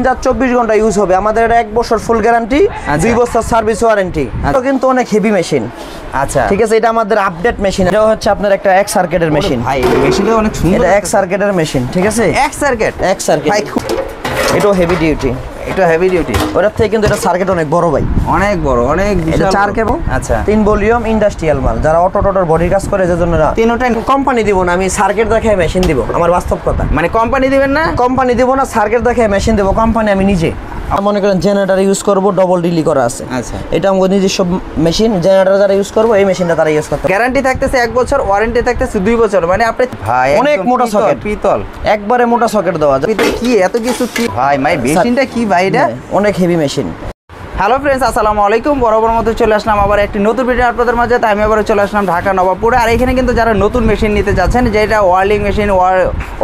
24 ঘন্টা ইউজ হবে। আমাদের এটা 1 বছর ফুল গ্যারান্টি, 2 বছর সার্ভিস ওয়ারেন্টি। এটা কিন্তু অনেক হেভি মেশিন। আচ্ছা ঠিক আছে, এটা আমাদের আপডেট মেশিন। এটা হচ্ছে আপনার একটা এক সার্কিটের মেশিন। ভাই মেশিনটা অনেক সুন্দর। এটা এক সার্কিটের মেশিন, ঠিক আছে? এক সার্কিট ভাই এটাও হেভি ডিউটি। এটা হেভি ডিউটি। ওটার থেকে কিন্তু এটা সার্কিট অনেক বড় ভাই, অনেক বড়, অনেক বিশাল। 4 কেবল। আচ্ছা 3 ভলিউম ইন্ডাস্ট্রিয়াল মাল। যারা অটো টোটোর বডির কাজ করে, যে জন্য তিনটাই কোম্পানি দিব না, আমি সার্কিট দেখায় মেশিন দিব। আমার বাস্তব কথা, মানে কোম্পানি দিবেন না? কোম্পানি দিব না, সার্কিট দেখায় মেশিন দেব। কোম্পানি আমি নিজে। মনে করেন জেনারেটর ইউজ করব, ডবল ডিলি করা আছে। আচ্ছা এটা আমাদের নিজস্ব মেশিন। জেনারেটর যারা ইউজ করব, এই মেশিনটা তারা ইউজ করতে। গ্যারান্টি থাকতেছে 1 বছর, ওয়ারেন্টি থাকতেছে 2 বছর। মানে আপনি ভাই অনেক মোটা সকেট, পিতল, একবারে মোটা সকেট দেওয়া যায়। পিতল কি এত কিছু কি ভাই? মেশিনটা কি ভাই? এটা অনেক হেভি মেশিন। হ্যালো ফ্রেন্ডস, আসসালামু আলাইকুম। বরাবর মতো চলে আসলাম আবার একটি নতুন ভিডিও আপনাদের মাঝে। তাই আমি আবার চলে আসলাম ঢাকা নবাবপুরে। আর এখানে কিন্তু যারা নতুন মেশিন নিতে যাচ্ছেন, যেটা ওয়ার্লিং মেশিন,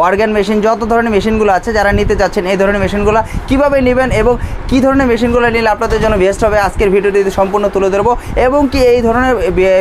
অর্গান মেশিন, যত ধরনের মেশিনগুলো আছে, যারা নিতে যাচ্ছেন এই ধরনের মেশিনগুলো কীভাবে নেবেন এবং কী ধরনের মেশিনগুলো নিলে আপনাদের জন্য বেস্ট হবে, আজকের ভিডিওটি সম্পূর্ণ তুলে ধরবো। এবং কি এই ধরনের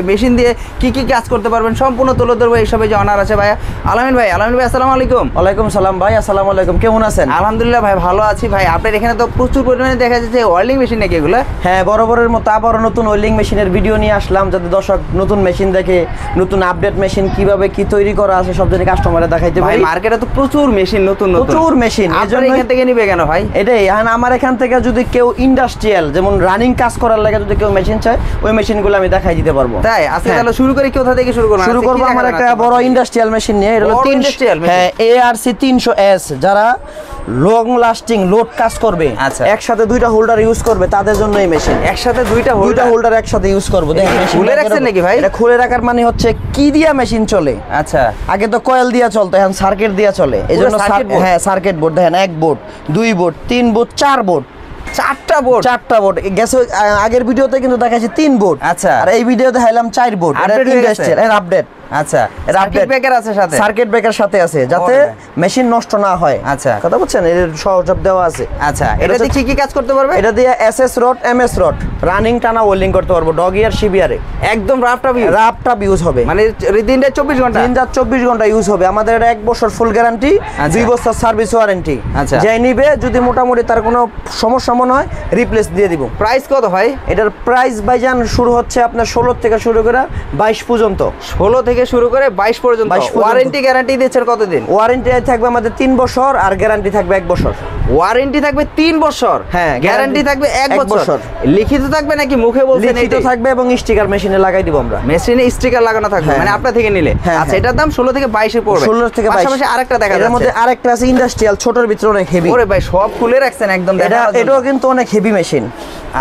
মেশিন দিয়ে কী কী কাজ করতে পারবেন সম্পূর্ণ তুলে ধরবো। এইসবে যে অনার আছে ভাইয়া আলামিন ভাই। আলামিন ভাই আসসালামু আলাইকুম। ওয়ালাইকুম সালাম ভাই, আসসালামু আলাইকুম। কেমন আছেন? আলহামদুলিল্লাহ ভাই, ভালো আছি ভাই। আপনার এখানে তো প্রচুর পরিমাণে দেখা যাচ্ছে ওয়ার্লিং মেশিন নাকি এগুলো? হ্যাঁ, বরাবরের মতো আবারও নতুন ওয়েল্ডিং মেশিনের ভিডিও নিয়ে আসলাম, যাতে দর্শক নতুন মেশিন দেখে, নতুন আপডেট মেশিন কিভাবে কি তৈরি করা আছে সব জন্য কাস্টমারে দেখাইতে পারি। মার্কেটে তো প্রচুর মেশিন, নতুন প্রচুর মেশিন। আপনারা এখান থেকে নিবে কেন ভাই? এটাই আমার এখান থেকে যদি কেউ ইন্ডাস্ট্রিয়াল, যেমন রানিং কাজ করার লাগে যদি কেউ মেশিন চায়, ওই মেশিনগুলো আমি দেখাই দিতে পারবো। তাই আজকে তাহলে শুরু করি, কোথা থেকে শুরু করব? শুরু করব আমার একটা বড় ইন্ডাস্ট্রিয়াল মেশিন নিয়ে। এটা হলো 300, হ্যাঁ, ARC 300S। যারা লং লাস্টিং লোড কাজ করবে, একসাথে 2টা হোল্ডার ইউজ করবে, তাদের জন্য এই মেশিন। একসাথে 2টা হোল্ডার একসাথে ইউজ করব। দেখেন খুলে রাখছেন নাকি ভাই? এটা খুলে রাখার মানে হচ্ছে কি দিয়া মেশিন চলে। আচ্ছা, আগে তো কয়েল দিয়া চলতো, এখন সার্কিট দিয়া চলে। এইজন্য হ্যাঁ, সার্কিট বোর্ড দেখেন, 1 বোর্ড, 2 বোর্ড, 3 বোর্ড, 4 বোর্ড, 4টা বোর্ড। 4টা বোর্ড গেছে। আগের ভিডিওতে কিন্তু দেখাচ্ছি 3 বোর্ড। আচ্ছা, আর এই ভিডিওতে দেখাইলাম 4 বোর্ড। এটা ইন্ডাস্ট্রিয়াল এর আপডেট। আচ্ছা, সার্কিট ব্রেকার আছে সাথে, সার্কিট ব্রেকার সাথে আছে, যাতে মেশিন নষ্ট না হয়। আচ্ছা, কথা বুঝছেন? এর সব দেওয়া আছে। আচ্ছা, এটা দিয়ে কি কি কাজ করতে পারবে? এটা দিয়ে SS rod, MS rod, running টানা ওয়েল্ডিং করতে পারবো। ডগ ইয়ার, শিবিয়ারে একদম রাফটা ইউজ হবে। মানে দিনটা 24 ঘন্টা, 24 ঘন্টা ইউজ হবে। আমাদের এটা 1 বছর ফুল গ্যারান্টি, 2 বছর সার্ভিস ওয়ারেন্টি। আচ্ছা, যে নিবে যদি মোটামুটি তার কোনো সমস্যা মনে হয়, রিপ্লেস দিয়ে দিব। প্রাইস কত ভাই এটার? প্রাইস ভাইজান শুরু হচ্ছে আপনার 16 থেকে শুরু করে 22 পর্যন্ত। 16 থেকে শুরু করে 22 পর্যন্ত। ওয়ারেন্টি গ্যারান্টি দিচ্ছেন কতদিন? ওয়ারেন্টি থাকবে আমাদের 3 বছর, আর গ্যারান্টি থাকবে 1 বছর। ওয়ারেন্টি থাকবে 3 বছর, হ্যাঁ, গ্যারান্টি থাকবে 1 বছর। লিখিত থাকবে নাকি মুখে বলছেন? লিখিত থাকবে এবং স্টিকার মেশিনে লাগাই দিব আমরা। মেশিনে স্টিকার লাগানো থাকবে, মানে আপনার থেকে নিলে। আচ্ছা, এটার দাম 16 থেকে 22 এ পড়বে। 16 থেকে 22। পাশাপাশি আরেকটা দেখা যাচ্ছে, এর মধ্যে আরেকটা আছে ইন্ডাস্ট্রিয়াল, ছোটর ভিতরে অনেক হেভি। ওরে ভাই, সব খুলে রাখছেন একদম। এটাও কিন্তু অনেক হেভি মেশিন।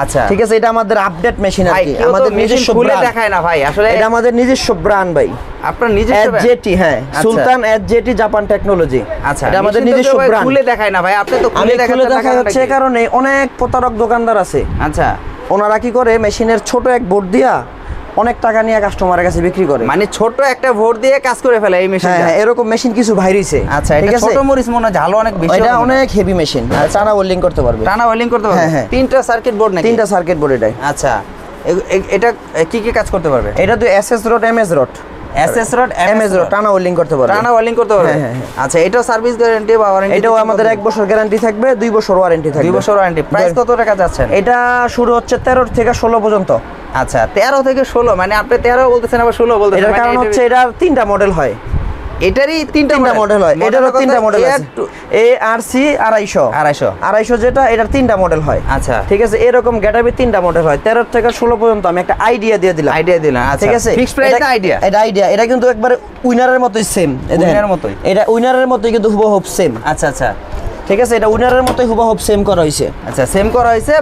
আচ্ছা, ঠিক আছে, এটা আমাদের আপডেট মেশিন আর কি। আমাদের নিজস্ব খুলে দেখায় না ভাই, আসলে এটা আমাদের নিজস্ব ব্র্যান্ড ভাই। আপনার নিজস্ব SJT, হ্যাঁ, সুলতান SJT জাপান টেকনোলজি। আচ্ছা, এটা আমাদের নিজস্ব ব্র্যান্ড। খুলে দেখায় না ভাই, আপনি তো খুলে দেখায় হচ্ছে কারণে অনেক প্রতারক দোকানদার আছে। আচ্ছা, ওনারা কি করে, মেশিনের ছোট এক বোর্ড দিয়া অনেক টাকা নিয়ে কাস্টমারের কাছে বিক্রি করে। মানে ছোট একটা ভোট দিয়ে কাজ করে ফেলে এই মেশিন। হ্যাঁ, এরকম মেশিন কিছু বাইরেছে। আচ্ছা, এটা ছোট মরিচ মনে হয় ঝাল অনেক বেশি। এটা অনেক হেভি মেশিন, টানা ওয়েল্ডিং করতে পারবে। টানা ওয়েল্ডিং করতে পারবে। হ্যাঁ, 3টা সার্কিট বোর্ড নাকি? 3টা সার্কিট বোর্ড এটাই। আচ্ছা, এটা কি কি কাজ করতে পারবে? এটা তো SS rod, MS rod, SS rod, MS rod টানা ওয়েল্ডিং করতে পারবে। টানা ওয়েল্ডিং করতে পারবে। আচ্ছা, এটাও সার্ভিস গ্যারান্টি বা ওয়ারেন্টি? এটাও আমাদের 1 বছর গ্যারান্টি থাকবে, 2 বছর ওয়ারেন্টি থাকবে। 2 বছর ওয়ারেন্টি। প্রাইস কত টাকা যাচ্ছেন? এটা শুরু হচ্ছে 13 থেকে 16 পর্যন্ত। আচ্ছা, 13 থেকে 16, মানে আপনি 13 বলতেছেন আবার 16 বলতেছেন। এটার কারণ হচ্ছে এটার 3টা মডেল হয়। এটারই 3টা মডেল হয়। এটারও 3টা মডেল আছে। ARC 250 যেটা, এটার 3টা মডেল হয়। আচ্ছা, ঠিক আছে, এরকম গ্যাটাবি 3টা মডেল হয়। 13 থেকে 16 পর্যন্ত আমি একটা আইডিয়া দিয়ে দিলাম। আচ্ছা, ঠিক আছে, ফিক্সড প্রাইস না আইডিয়া? এটা আইডিয়া। এটা কিন্তু একবারে উইনারের মতোই সেম। উইনারের মতোই? এটা উইনারের মতোই কিন্তু হুবহু সেম। আচ্ছা আচ্ছা, ঠিক আছে, এটা উইনারের মতোই হুবহু সেম করা হইছে। আচ্ছা, সেম করা হইছে।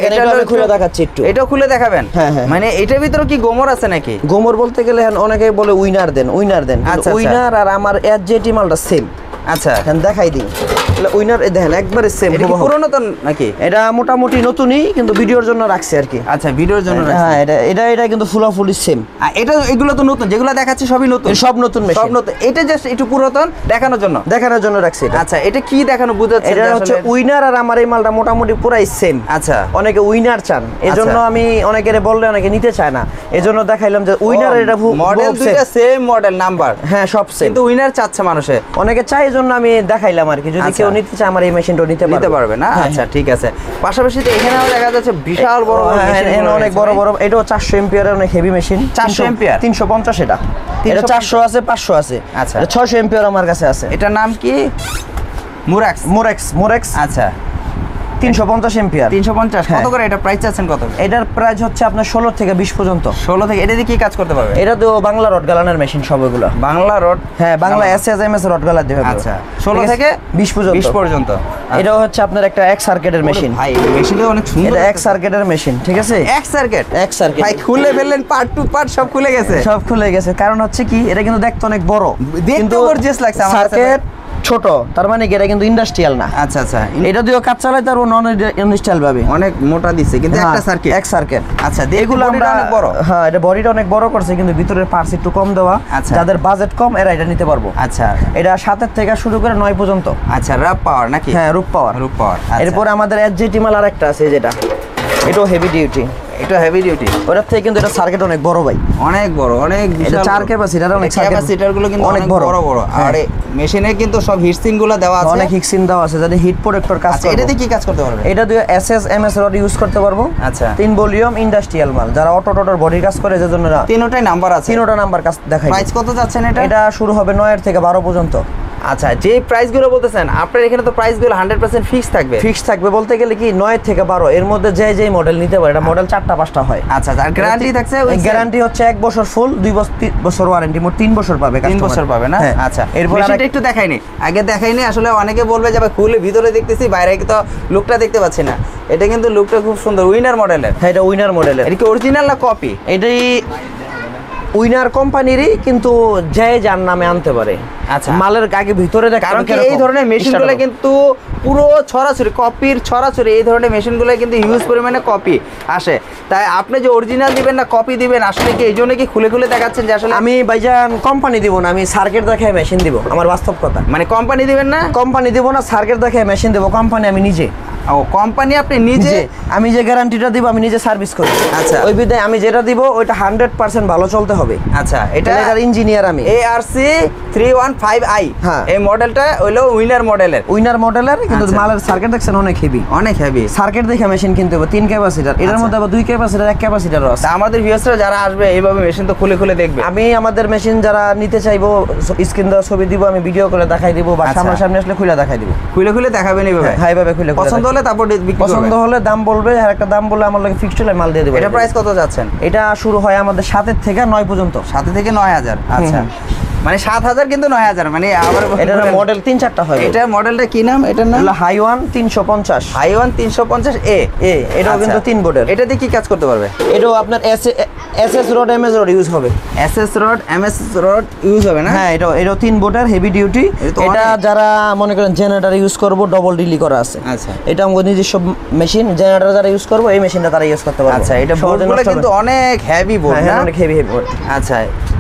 এটা আমি খুলে দেখাচ্ছি একটু। এটাও খুলে দেখাবেন? হ্যাঁ হ্যাঁ। মানে এটার ভিতরে কি গোমর আছে নাকি? গোমর বলতে গেলে অনেকেই বলে উইনার দেন। আচ্ছা, উইনার আর আমার SJT মালটা সেম। আচ্ছা, এখন দেখাই দিই। উইনার দেখেন একবারে সেম। এটা কি পুরনো তো নাকি? এটা মোটামুটি নতুনই, কিন্তু ভিডিওর জন্য রাখছি আর কি। আচ্ছা, ভিডিওর জন্য রাখছি। হ্যাঁ, এটা কিন্তু ফুলাফুলি সেম। এটা এগুলো তো নতুন, যেগুলো দেখাচ্ছি সবই নতুন। সব নতুন মেশিন, সব নতুন। এটা জাস্ট একটু পুরাতন দেখানোর জন্য রাখছি। আচ্ছা, এটা কি দেখানো বুঝাচ্ছে? এটা হচ্ছে উইনার আর আমার এই মালটা মোটামুটি পুরাই সেম। আচ্ছা, অনেকে উইনার চান, এজন্য আমি অনেকের বললে অনেকে নিতে চায় না, এজন্য দেখাইলাম যে উইনার। এটা মডেল দুইটা সেম মডেল নাম্বার, হ্যাঁ সব সেম, কিন্তু উইনার চাচ্ছে মানুষে। অনেকে চায়, এজন্য জন্য আমি দেখাইলাম আর কি, যদি কেউ নিতে চায় আমার এই মেশিনটা নিতে পারবে না। আচ্ছা ঠিক আছে, পাশাপাশি তো এখানেও দেখা যাচ্ছে বিশাল বড় মেশিন, অনেক বড় বড়। এটাও 400 এম্পিয়ারের অনেক হেভি মেশিন। 400 এম্পিয়ার, 350 এটা 400 আছে, 500 আছে। আচ্ছা, 600 এম্পিয়ার আমার কাছে আছে। এটার নাম কি? মোরেক্স। আচ্ছা 350 এম্পিয়ার। 350 কত করে এটা প্রাইস আছেন কত? এটার প্রাইস হচ্ছে আপনার 16 থেকে 20 পর্যন্ত। 16 থেকে। এটা দিয়ে কি কাজ করতে পারবে? এটা তো বাংলা রড গালানোর মেশিন সবগুলো। বাংলা রড? হ্যাঁ, বাংলা এসএসএমএস রড গালা দেবে। আচ্ছা 16 থেকে 20 পর্যন্ত। এটাও হচ্ছে আপনার একটা এক সার্কিটের মেশিন। ভাই মেশিনটা অনেক সুন্দর। এটা এক সার্কিটের মেশিন, ঠিক আছে? এক সার্কিট ভাই খুলে ফেললেন, পার্ট টু পার্ট সব খুলে গেছে। কারণ হচ্ছে কি, এটা কিন্তু দেখতে অনেক বড়, কিন্তু গর্জিয়াস লাগছে আমার কাছে। সার্কিট ছোট, তার মানে কি এটা কিন্তু ইন্ডাস্ট্রিয়াল না। আচ্ছা আচ্ছা, এটা দিয়েও কাজ চালায়, তার নন ইন্ডাস্ট্রিয়াল ভাবে অনেক মোটা দিচ্ছে, কিন্তু একটা সার্কিট, এক সার্কিট। আচ্ছা এগুলো আমরা অনেক বড়। হ্যাঁ, এটা বডিটা অনেক বড় করছে, কিন্তু ভিতরের পার্টস একটু কম দেওয়া। যাদের বাজেট কম এরা এটা নিতে পারবো। আচ্ছা, এটা 7 থেকে শুরু করে 9 পর্যন্ত। আচ্ছা, রূপ পাওয়ার নাকি? হ্যাঁ, রূপ পাওয়ার। এরপর আমাদের এসজিটি মাল আরেকটা আছে, যেটা এটাও হেভি ডিউটি। ওটার থেকে কিন্তু এটা সার্কিট অনেক বড় ভাই, অনেক বড়, অনেক বিশাল। 4 ক্যাপাসিটার, অনেক ক্যাপাসিটার গুলো কিন্তু অনেক বড়। আর মেশিনে কিন্তু সব হিটসিং গুলো দেওয়া আছে, অনেক হিটসিং দেওয়া আছে, যাতে হিট প্রোটেক্টর কাজ করে। এটাতে কি কাজ করতে পারবে? এটা দিয়ে এসএসএমএস রড ইউজ করতে পারবো। আচ্ছা, 3 ভলিউম ইন্ডাস্ট্রিয়াল মাল, যারা অটো টোটোর বডি কাজ করে, যে জন্য তিনটাই নাম্বার আছে। তিনটা নাম্বার কাজ দেখাই। প্রাইস কত যাচ্ছেন এটা? এটা শুরু হবে 9 থেকে 12 পর্যন্ত। আচ্ছা, যে প্রাইসগুলো বলতেছেন আপনার এখানে, তো প্রাইসগুলো 100% ফিক্স থাকবে? ফিক্স থাকবে বলতে গেলে কি 9 থেকে 12 এর মধ্যে যে মডেল নিতে পারে। এটা মডেল 4টা 5টা হয়। আচ্ছা, আর গ্যারান্টি থাকছে? গ্যারান্টি হচ্ছে 1 বছর ফুল, 2 বছর ওয়ারেন্টি, মোট 3 বছর পাবে। 3 বছর পাবে না? আচ্ছা, এরপর এটা একটু দেখাইনি, আগে দেখাইনি। আসলে অনেকে বলবে যে খুলে ভিতরে দেখতেছি, বাইরে তো লুকটা দেখতে পাচ্ছি না। এটা কিন্তু লুকটা খুব সুন্দর, উইনার মডেলের। হ্যাঁ, এটা উইনার মডেলের। এটা কি অরিজিনাল না কপি? এটাই উইনার কোম্পানিরই, কিন্তু যে যার নামে আনতে পারে। আচ্ছা, মালের আগে ভিতরে দেখ, কারণ এই ধরনের মেশিনগুলো কিন্তু পুরো ছড়াছড়ি, কপির ছড়াছড়ি। এই ধরনের মেশিনগুলো কিন্তু হিউজ পরিমাণে কপি আসে। তাই আপনি যে অরিজিনাল দিবেন না কপি দিবেন, আসলে কি এই জন্য কি খুলে দেখাচ্ছেন যে আসলে? আমি ভাইজান কোম্পানি দিব না, আমি সার্কিট দেখে মেশিন দিব। আমার বাস্তব কথা, মানে কোম্পানি দিবেন না? কোম্পানি দিব না, সার্কিট দেখে মেশিন দেব। কোম্পানি আমি নিজে। ও, কোম্পানি আপনি নিজে? আমি যে গ্যারান্টিটা দিব আমি নিজে সার্ভিস করি। আচ্ছা, ওই বিধায় আমি যেটা দিব ওইটা 100% ভালো চলতে হবে। আচ্ছা, এটা ইঞ্জিনিয়ার আমি। ARC 315i। হ্যাঁ, এই মডেলটা হলো উইনার মডেলের। কিন্তু মালের সার্কিট দেখছেন অনেক হেভি। সার্কিট দেখে মেশিন কিনতে হবে। 3 ক্যাপাসিটার, এর মধ্যে আবার 2 ক্যাপাসিটার, 1 ক্যাপাসিটারও আছে। আমাদের ভিউয়ার্সরা যারা আসবে এইভাবে মেশিন তো খুলে দেখবে। আমি আমাদের মেশিন যারা নিতে চাইবো, স্ক্রিন দেওয়া ছবি দিব, আমি ভিডিও করে দেখাই দিব, বা সামনাসামনি আসলে খুলে দেখাই দিব। খুলে দেখাবেন এইভাবে? হ্যাঁ, এইভাবে খুলে। পছন্দ হলে তারপর পছন্দ হলে দাম বলবে, আর একটা দাম বলে আমার লাগে ফিক্সড হলে মাল দিয়ে দেব। এটা প্রাইস কত যাচ্ছেন? এটা শুরু হয় আমাদের 7 থেকে 9 পর্যন্ত। 7 থেকে 9000। আচ্ছা, মানে 7000 কিন্তু 9000, মানে আবার এটার মডেল 3-4টা হয়। এটা মডেলটা কি নাম? এটার নাম হাইওয়ান 350। হাইওয়ান 350A। এটাও কিন্তু 3 বোর্ডের। এটা দিয়ে কি কাজ করতে পারবে? এটাও আপনার SS rod, MS rod use হবে। SS rod, MS rod use হবে না? হ্যাঁ, এটাও 3 বোর্ডের হেভি ডিউটি। এটা যারা মনে করেন জেনারেটর ইউজ করব, ডবল ডিলি করা আছে। আচ্ছা, এটা আমাদের নিজস্ব মেশিন। জেনারেটর যারা ইউজ করব, এই মেশিনটা তারা ইউজ করতে পারবে। আচ্ছা, এটা বোর্ডগুলো কিন্তু অনেক হেভি বোর্ড। হ্যাঁ, অনেক হেভি বোর্ড। আচ্ছা,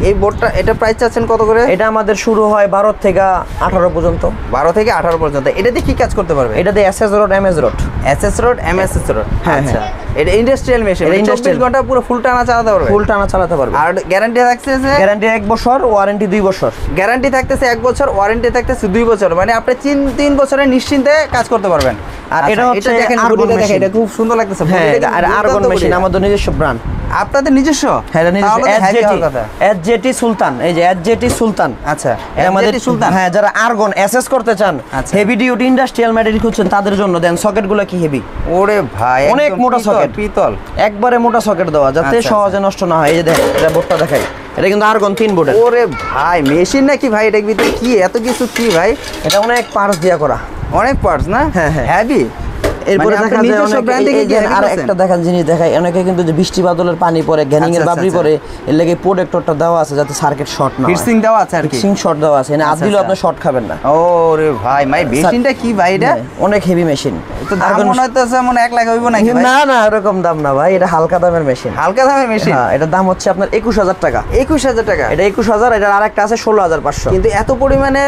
এই বোর্ডটা, এটা প্রাইস চাচ্ছেন কত করে? এটা আমাদের শুরু হয় 12 থেকে 18 পর্যন্ত। 12 থেকে 18 পর্যন্ত। এটা দিয়ে কি কাজ করতে পারবে? এটা দিয়ে SS rod, MS rod. SS rod, MS rod. আচ্ছা, এটা ইন্ডাস্ট্রিয়াল মেশিন। 24 ঘন্টা পুরো ফুল টানা চালাতে পারবে? ফুল টানা চালাতে পারবে। আর গ্যারান্টি থাকতেছে? গ্যারান্টি 1 বছর, ওয়ারেন্টি 2 বছর। গ্যারান্টি থাকতেছে 1 বছর, ওয়ারেন্টি থাকতেছে 2 বছর। মানে আপনি 3 বছরে নিশ্চিন্তে কাজ করতে পারবেন। আর এটা হচ্ছে দেখেন, আর্গন মেশিন। এটা খুব সুন্দর লাগতেছে। হ্যাঁ, আর আর্গন মেশিন আমাদের নিজস্ব ব্র্যান্ড। আপনাদের নিজস্ব? হ্যাঁ, এটা নিজস্ব। এসজেটি সুলতান। এই যে এসজেটি সুলতান। আচ্ছা, এটা আমাদের সুলতান। হ্যাঁ, যারা আর্গন এসএস করতে চান, হেভি ডিউটি ইন্ডাস্ট্রিয়াল ম্যাটেরিয়াল খুঁজছেন, তাদের জন্য দেন। সকেটগুলো কি হেভি! ওরে ভাই, অনেক মোটা সকেট, পিতল, একবারে মোটা সকেট দেওয়া, যাতে সহজে নষ্ট না হয়। এই যে দেখেন, এটা বোর্ডটা দেখাই। এটা কিন্তু আর্গন 3 বোর্ডের। ওরে ভাই, মেশিন নাকি ভাই? এটার ভিতরে কি এত কিছু কি ভাই? এটা অনেক পার্টস দিয়া করা। অনেক পার্টস না? হ্যাঁ, হেভি। এরপরে দেখা যায় আর একটা দেখান জিনিস দেখাই, অনেকে কিন্তু যে বৃষ্টি বাদলের পানি পড়ে, গ্যানিং এর বাবরি পড়ে, এর লাগি প্রোটেক্টরটা দেওয়া আছে যাতে সার্কিট শর্ট না হয়। হিটসিং দেওয়া আছে আর কি? হিটসিং শর্ট দেওয়া আছে, না আদিলে আপনি শর্ট খাবেন না। ওরে ভাই, মেশিনটা কি ভাই? এটা অনেক হেভি মেশিন। তো দাম মনে হইতেছে মনে 1 লাখ হইব নাকি ভাই? না না, এরকম দাম না ভাই, এটা হালকা দামের মেশিন। হালকা দামের মেশিন? হ্যাঁ, এটার দাম হচ্ছে আপনার 21000 টাকা। 21000 টাকা? এটা 21000। এটার আরেকটা আছে 16500। কিন্তু এত পরিমাণে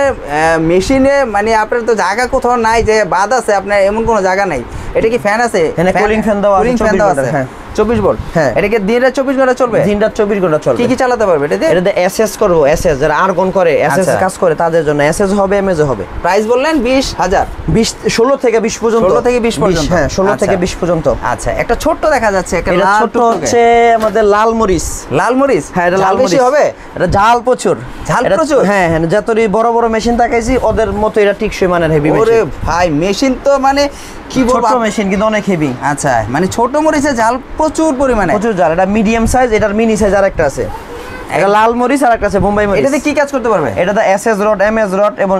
মেশিনে, মানে আপনার তো জায়গা কোথাও নাই যে বাদ আছে, আপনার এমন কোনো জায়গা নাই। এটা কি ফ্যান আছে? এখানে কুলিং ফ্যান দেওয়া আছে। 24 ভোল্ট। হ্যাঁ। এটাকে দিনে 24 ঘন্টা চলবে? দিনটা 24 ঘন্টা চলবে। কি কি চালাতে পারবে এটাতে? এটাতে এসএস করবো, এসএস যারা আর্গন করে, এসএস কাজ করে তাদের জন্য এসএস হবে, এমএজ হবে। প্রাইস বললেন 20,000, 16 থেকে 20 পর্যন্ত। 16 থেকে 20 পর্যন্ত। হ্যাঁ 16 থেকে 20 পর্যন্ত। আচ্ছা, একটা ছোট্ট দেখা যাচ্ছে, একটা এটা লাল ছোট হচ্ছে আমাদের লাল মরিচ। লাল মরিচ? হ্যাঁ এটা লাল বেশি মরিচ হবে? এটা ঝাল প্রচুর। ঝাল এটা- প্রচুর? হ্যাঁ হ্যাঁ, যতই বড় বড় মেশিন তাকাইছি ওদের মতো এটা টিকসই মানের হেভি মেশিন। ওরে ভাই, মেশিন তো মানে কি বলবো, ছোট মেশিন কিন্তু অনেক হেভি। আচ্ছা, মানে ছোট মরিচে ঝাল প্রচুর পরিমাণে? প্রচুর ঝাল। এটা মিডিয়াম সাইজ, এটার মিনি সাইজ আরেকটা আছে। এটা লাল মরিচ আর একটা আছে বোম্বাই মরিচ। এটাতে কি কাজ করতে পারবে? এটাতে এসএস রড, এমএস রড এবং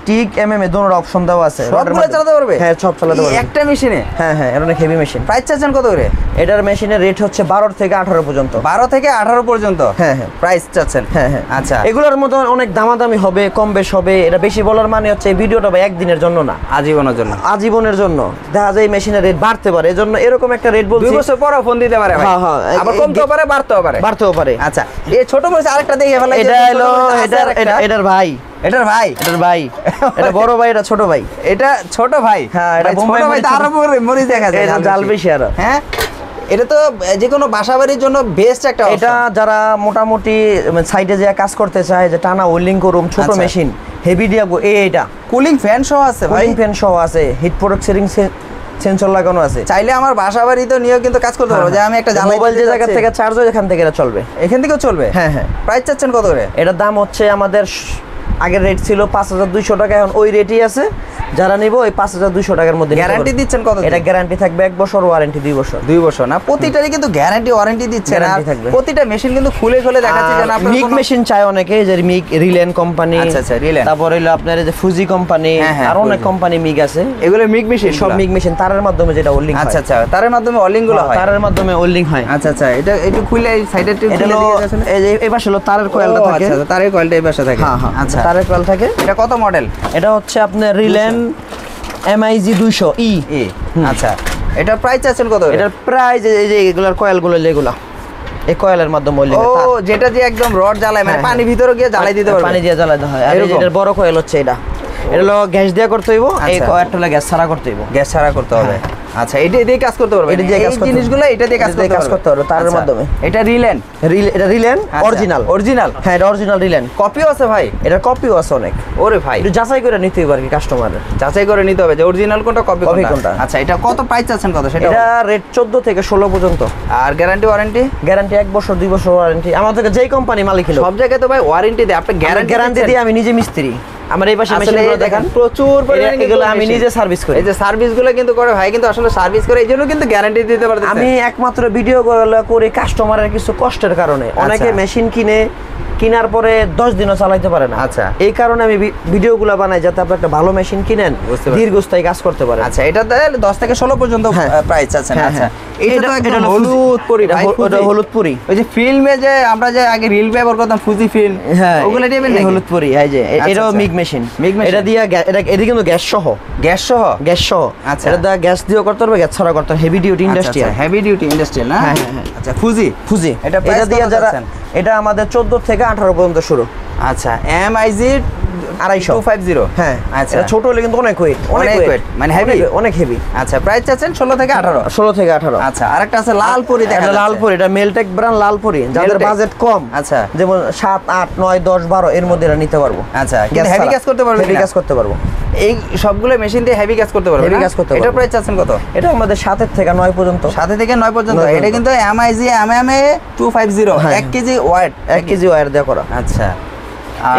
টিক এমএম দুটো অপশন দেওয়া আছে। সবগুলো চালাতে পারবে? হ্যাঁ সব চালাতে পারবে একটা মেশিনে? হ্যাঁ হ্যাঁ, এটা অনেক হেভি মেশিন। প্রাইস চাচ্ছেন কত করে? এটার মেশিনের রেট হচ্ছে 12 থেকে 18 পর্যন্ত। 12 থেকে 18 পর্যন্ত? হ্যাঁ হ্যাঁ প্রাইস চাচ্ছেন? হ্যাঁ হ্যাঁ। আচ্ছা, এগুলোর মতো অনেক দামাদামি হবে, কম বেশ হবে। এটা বেশি বলার মানে হচ্ছে এই ভিডিওটা ভাই একদিনের জন্য না, আজীবনের জন্য। আজীবনের জন্য। দেখা যায় মেশিনের রেট বাড়তে পারে, এজন্য এরকম একটা রেট 2 বলছি। বছর পরে ফোন দিতে পারে ভাই। হ্যাঁ, হ্যাঁ। আবার কমতেও পারে, বাড়তেও পারে। বাড়তেও পারে। আচ্ছা, এই ছোট মরিচ আরেকটা দেখে ফেলাই। এটা হলো এটার ভাই। এটার ভাই? এটার ভাই। এটা বড় ভাই, এটা ছোট ভাই। এটা ছোট ভাই? হ্যাঁ, এটা ভাই, বোম্বাই ছোট ভাই মরিচ। তো আরো মরিচ দেখা যায়, এটা জাল বেশি আরো। হ্যাঁ, এটা তো যে কোনো বাসাবাড়ির জন্য বেস্ট একটা এটা যারা মোটামুটি সাইডে যে কাজ করতে চায়, যে টানা ওয়েল্ডিং করুম, ছোট আচ্ছা। মেশিন হেভি দিয়া এটা কুলিং ফ্যান সহ আছে ভাই? কুলিং ফ্যান সহ আছে, হিট প্রোটেক্টিং সেন্সর লাগানো আছে। চাইলে আমার বাসাবাড়িতে নিয়েও কিন্তু কাজ করতে পারবো, যে আমি একটা জ্বালাই মোবাইল যে জায়গা থেকে চার্জ হয় এখান থেকে এটা চলবে। এখান থেকেও চলবে? হ্যাঁ হ্যাঁ। প্রাইস চাচ্ছেন কত করে? এটার দাম হচ্ছে আমাদের আগের রেট ছিল 5200 টাকা, এখন ওই রেটই আছে। যারা নিব ওই 5200 টাকার মধ্যে। গ্যারান্টি দিচ্ছেন কত? এটা গ্যারান্টি থাকবে 1 বছর, ওয়ারেন্টি 2 বছর। 2 বছর না? প্রতিটারই কিন্তু গ্যারান্টি ওয়ারেন্টি দিচ্ছেন। আর Guarantee থাকবে। প্রতিটা মেশিন কিন্তু খুলে খুলে দেখাচ্ছে, যেন আপনার মিক মেশিন চায় অনেকে, যে মিক রিলেন কোম্পানি। আচ্ছা আচ্ছা, রিলেন। তারপর হলো আপনার এই যে ফুজি কোম্পানি, হ্যাঁ, হ্যাঁ, আর অনেক ফুজি। কোম্পানি মিক আছে। এগুলো মিক মেশিন? সব মিক মেশিন তারের মাধ্যমে যেটা ওয়েল্ডিং হয়। আচ্ছা আচ্ছা, তারের মাধ্যমে ওয়েল্ডিং গুলো হয়? তারের মাধ্যমে ওয়েল্ডিং হয়। আচ্ছা আচ্ছা, এটা একটু খুলে এই সাইডে একটু এটা খুলে হলো দিয়ে আসলে। এই যে এই পাশে হলো তারের কয়েলটা থাকে। আচ্ছা, তারের কয়েলটা এই পাশে থাকে? হ্যাঁ হ্যাঁ, আচ্ছা, তারের কয়েল থাকে। এটা কত মডেল? এটা হচ্ছে আপনার রিলেন MIG 200 E। আচ্ছা, এটা প্রাইস আছেন কত? এটার প্রাইস এই যে এগুলার কয়েলগুলো যেগুলা, এই কয়েলের মাধ্যমে ওয়েল্ডিং ও, হয়। যেটা দিয়ে একদম রড জ্বালায়, মানে হ্যাঁ, পানি ভিতরে গিয়ে জ্বালাই দিতে পারবে? পানি দিয়ে জ্বালাতে হয়। আর এই যে এরকম? এটার বড় কয়েল হচ্ছে এটা। এটা হলো গ্যাস দিয়ে করতে হইব, এই আচ্ছা। কয়েলটা হলো গ্যাস ছাড়া করতে হইব। গ্যাস ছাড়া করতে হবে? আচ্ছা, এটা দিয়ে কাজ করতে পারবে? এটা দিয়ে কাজ এই করতে জিনিসগুলো এটা দিয়ে কাজ এটা দিয়ে কাজ করতে পারবে তারের আচ্ছা, মাধ্যমে। এটা রিলেন? এটা রিলেন অরিজিনাল। অরিজিনাল? হ্যাঁ এটা অরিজিনাল রিলেন। কপিও আছে ভাই? এটার কপিও আছে অনেক। ওরে ভাই, একটু যাচাই করে নিতে হইব আর কি কাস্টমারের। যাচাই করে নিতে হবে যে অরিজিনাল কোনটা, কপি Copy কোনটা। কোনটা। আচ্ছা, এটা কত প্রাইস আছেন কত সেটা? এটা রেট 14 থেকে 16 পর্যন্ত। আর গ্যারান্টি ওয়ারেন্টি? গ্যারান্টি 1 বছর 2 বছর ওয়ারেন্টি। আমাদের যেই কোম্পানি মালিক হলো সব জায়গায় তো ভাই ওয়ারেন্টি দেয়, আপনি গ্যারান্টি দিয়ে। আমি নিজে মিস্ত্রি, আমার এই পাশে আসলে মেশিনগুলো এই দেখেন দেখেন প্রচুর পরিমাণে এগুলো কিন্তু আমি machine। নিজে সার্ভিস করি। এই যে সার্ভিসগুলো কিন্তু করে ভাই, কিন্তু আসলে সার্ভিস করে এই জন্য কিন্তু গ্যারান্টি দিতে পারতেছে। আমি একমাত্র ভিডিও করি কাস্টমারের কিছু কষ্টের কারণে। অনেকে মেশিন কিনে, কেনার পরে 10 দিনও চালাইতে পারে না। আচ্ছা। এই কারণে আমি ভিডিওগুলো বানাই, যাতে আপনি একটা ভালো মেশিন কিনেন, বুঝতে পারছি। দীর্ঘস্থায়ী কাজ করতে পারেন। আচ্ছা, এটা 10 থেকে 16 পর্যন্ত হ্যাঁ। প্রাইস আছে। হ্যাঁ, আচ্ছা, হ্যাঁ। এটা তো এটা একদম হলো হলুদ পরি এটা ভাই, ওটা হলুদ পুরি। ওই যে ফিল্মে যে আমরা যে আগে রিল ব্যবহার করতাম, ফুজি ফিল্ম, হ্যাঁ ওগুলো দিবেন এই নাকি? হলুদ পুরি। এই যে এটাও আচ্ছা। MiG machine. MiG machine. এটা দিয়ে এটা কিন্তু গ্যাস সহ। গ্যাস সহ? গ্যাস সহ। আচ্ছা। এটা দিয়ে গ্যাস দিয়েও করতে পারবে, গ্যাস ছাড়া করতে পারবে। Heavy duty industrial. Heavy duty industrial না? হ্যাঁ, হ্যাঁ, হ্যাঁ। আচ্ছা, ফুজি? ফুজি। এটা প্রাইস এটা দিয়ে কত যারা, যাচ্ছেন? এটা আমাদের 14 থেকে 18 পর্যন্ত শুরু। আচ্ছা, MIG 250। হ্যাঁ আচ্ছা, এটা ছোট হলে কিন্তু অনেক ওয়েট, অনেক weight, মানে heavy? অনেক হেভি। আচ্ছা, প্রাইস চাচ্ছেন 16 থেকে 18? 16 থেকে 18। আচ্ছা, আরেকটা আছে লালপুরি দেখা এটা যাচ্ছে। লালপুরি, এটা মেলটেক ব্র্যান্ড লালপুরি। যাদের Meltec? বাজেট কম, আচ্ছা। যেমন 7, 8, 9, 10, 12 এর মধ্যে এটা নিতে পারবো। আচ্ছা, কিন্তু হেভি কাজ করতে পারবে? হেভি কাজ করতে পারবো। এই সবগুলো মেশিন দিয়ে হেভি কাজ করতে পারবে? Heavy না? কাজ করতে এটা পারবে। প্রাইস চাচ্ছেন কত? এটা আমাদের 7 থেকে 9 পর্যন্ত। 7 থেকে 9 পর্যন্ত। 9 এটা কিন্তু MIG MMA 250, হ্যাঁ। 1 কেজি ওয়েট। 1 কেজি ওয়্যার দেওয়া করা। আচ্ছা,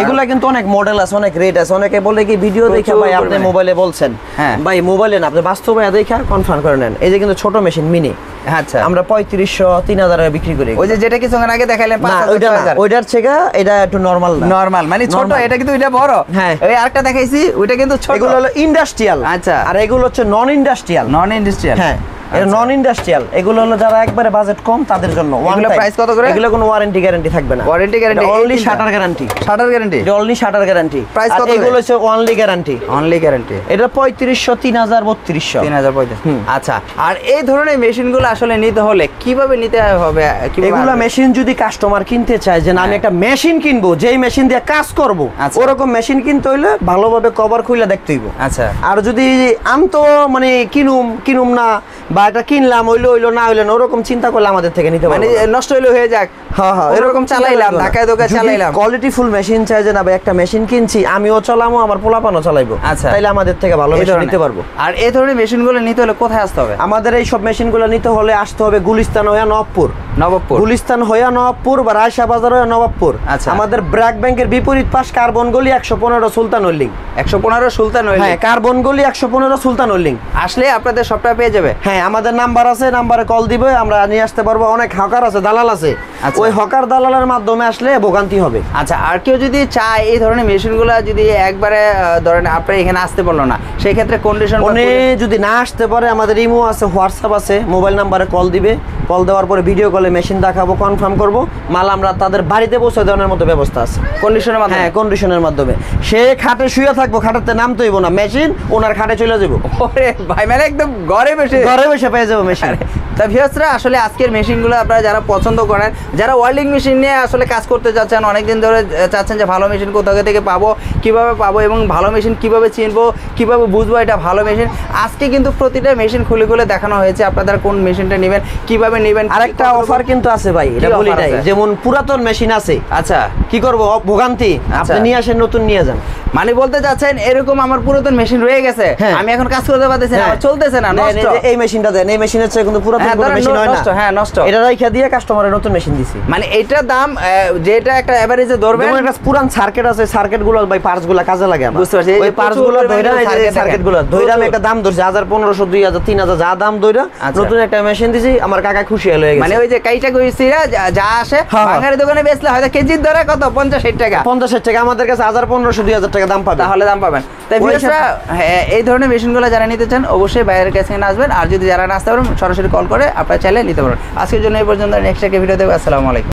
এগুলা কিন্তু অনেক মডেল আছে, অনেক রেট আছে। অনেকে বলে কি ভিডিও দেখে প্রচুর ভাই আপনি পরিমাণে। মোবাইলে বলছেন, হ্যাঁ। ভাই মোবাইলে না, আপনি বাস্তবে দেখে কনফার্ম করে নেন। এই যে কিন্তু ছোট মেশিন মিনি, আচ্ছা, আমরা 3500 3000 এ বিক্রি করি। ওই যে যেটা কিছুক্ষণ আগে দেখাইলেন না, ওইটা না, 5000। ওইটার থেকে এটা একটু নরমাল না। নরমাল মানে ছোট, Normal। এটা কিন্তু এটা বড়। হ্যাঁ। ওই আরেকটা দেখাইছি, ওইটা কিন্তু ছোট। এগুলো হলো ইন্ডাস্ট্রিয়াল। আচ্ছা। আর এগুলো হচ্ছে নন ইন্ডাস্ট্রিয়াল। নন ইন্ডাস্ট্রিয়াল? হ্যাঁ, এটা নন ইন্ডাস্ট্রিয়াল। এগুলো হলো যারা একবারে বাজেট কম তাদের জন্য। এগুলো price কত করে? এগুলো কোনো ওয়ারেন্টি গ্যারান্টি থাকবে না। Warranty guarantee only shutter guarantee. Shutter guarantee? এটা অনলি শাটার গ্যারান্টি। Price কত করে? এগুলো হচ্ছে অনলি গ্যারান্টি। Only guarantee. এটা 3500 3000 3200। 3035। আচ্ছা, আর এই ধরনের মেশিনগুলো আসলে নিতে হলে কিভাবে নিতে হবে? এগুলা মেশিন যদি কাস্টমার কিনতে চায়, যে না আমি একটা মেশিন কিনবো যেই মেশিন দিয়ে কাজ করব, আচ্ছা। ওরকম মেশিন কিনতে হইলে ভালোভাবে কভার খুলে দেখতে হইব। আচ্ছা, আর যদি আনতো মানে কিনুম না, বা এটা কিনলাম হইলো না হইলো না ওরকম চিন্তা করলে আমাদের থেকে নিতে পারবে, মানে নষ্ট হইলো হয়ে যাক, হ্যাঁ হ্যাঁ এরকম চালাইলাম, ঢাকায় দোকায় চালাইলাম। কোয়ালিটি ফুল মেশিন চাই যে না ভাই একটা মেশিন কিনছি আমিও চালামো আমার পোলাপানও চালাইবো, আচ্ছা, তাইলে আমাদের থেকে ভালো মেশিন নিতে পারবো। আর এই ধরনের মেশিনগুলো নিতে হলে কোথায় আসতে হবে? আমাদের এই সব মেশিনগুলো নিতে হলে আসতে হবে গুলিস্তান হইয়া নবাবপুর, গুলিস্তান হইয়া নবাবপুর বা রায়শা বাজার হইয়া নবাবপুর। আচ্ছা, আমাদের ব্র্যাক ব্যাংকের বিপরীত পাশ কার্বন গলি 115 সুলতান উল্লিং, 115 সুলতান উল্লিং, হ্যাঁ কার্বন গলি 115 সুলতান উল্লিং। আসলে আপনাদের সবটা পেয়ে যাবে। হ্যাঁ আমাদের নাম্বার আছে, নাম্বারে কল দিবে, আমরা নিয়ে আসতে পারবো। অনেক হকার আছে, দালাল আছে, ওই হকার দালালের মাধ্যমে আসলে ভোগান্তি হবে। আচ্ছা, আর কেউ যদি চায় এই ধরনের মেশিনগুলো যদি একবারে ধরেন আপনার এখানে আসতে পারলো না, সেই ক্ষেত্রে কন্ডিশন যদি না আসতে পারে আমাদের ইমো আছে, হোয়াটসঅ্যাপ আছে, মোবাইল নাম্বারে কল দিবে, কল দেওয়ার পরে ভিডিও কলে মেশিন দেখাবো, কনফার্ম করবো, মাল আমরা তাদের বাড়িতে পৌঁছে দেওয়ার মতো ব্যবস্থা আছে কন্ডিশনের মাধ্যমে। হ্যাঁ কন্ডিশনের মাধ্যমে। সে খাটে শুয়ে থাকবো, খাটেতে নামতে হইব না, মেশিন ওনার খাটে চলে যাবো। ওরে ভাই, মানে একদম ঘরে বসে পেয়ে যাবো মেশিন। তা ভিউয়ার্সরা, আসলে আজকের মেশিনগুলো আপনারা যারা পছন্দ করেন, যারা ওয়েল্ডিং মেশিন নিয়ে আসলে কাজ করতে চাচ্ছেন, অনেকদিন ধরে চাচ্ছেন যে ভালো মেশিন কোথা থেকে পাবো, কিভাবে পাবো এবং ভালো মেশিন কিভাবে চিনবো, কিভাবে বুঝবো এটা ভালো মেশিন, আজকে কিন্তু প্রতিটা মেশিন খুলে খুলে দেখানো হয়েছে আপনাদের কোন মেশিনটা নেবেন, কিভাবে নেবেন। আরেকটা অফার কিন্তু আছে ভাই, এটা বলি নাই, যেমন পুরাতন মেশিন আছে, আচ্ছা কি করবো ভোগান্তি, আপনি নিয়ে আসেন, নতুন নিয়ে যান। মানে বলতে চাচ্ছেন এরকম আমার পুরাতন মেশিন রয়ে গেছে, আমি এখন কাজ করতে পারতেছি না, চলতেছে না, এই মেশিনটা দেন, এই মেশিনের চেয়ে কিন্তু পুরাতন মেশিন হয় না, হ্যাঁ নষ্ট, এটা রাইখা দিয়ে কাস্টমারের নতুন মেশিন দিছি। মানে এটার দাম যেটা একটা এভারেজে ধরবে, যেমন একটা পুরান সার্কিট আছে, সার্কিটগুলো ভাই পার্টসগুলো কাজে লাগে আমার, বুঝতে পারছি, ওই পার্টসগুলো ধইরা এই সার্কিটগুলো ধইরা আমি একটা দাম ধরছি 1500 2000 3000 যা দাম ধইরা নতুন একটা মেশিন দিছি, আমার কাকা খুশি হয়ে গেছে। মানে ওই যে কাইটা কইছিরা যা আসে বাঙালি দোকানে বেচলে হয়তো কেজির দরে কত 50-60 টাকা, 50-60 টাকা, আমাদের কাছে 1500 2000 টাকা দাম পাবে, তাহলে দাম পাবেন। তাই ভিউয়ার্সরা, এই ধরনের মেশিনগুলো যারা নিতে চান অবশ্যই বাইরের কাছে নিয়ে আসবেন, আর যদি যারা না আসতে পারেন সরাসরি কল করে আপনারা চাইলে নিতে পারেন। আজকের জন্য এই পর্যন্ত, নেক্সট একটা ভিডিও দেবো। আসসালামু আলাইকুম।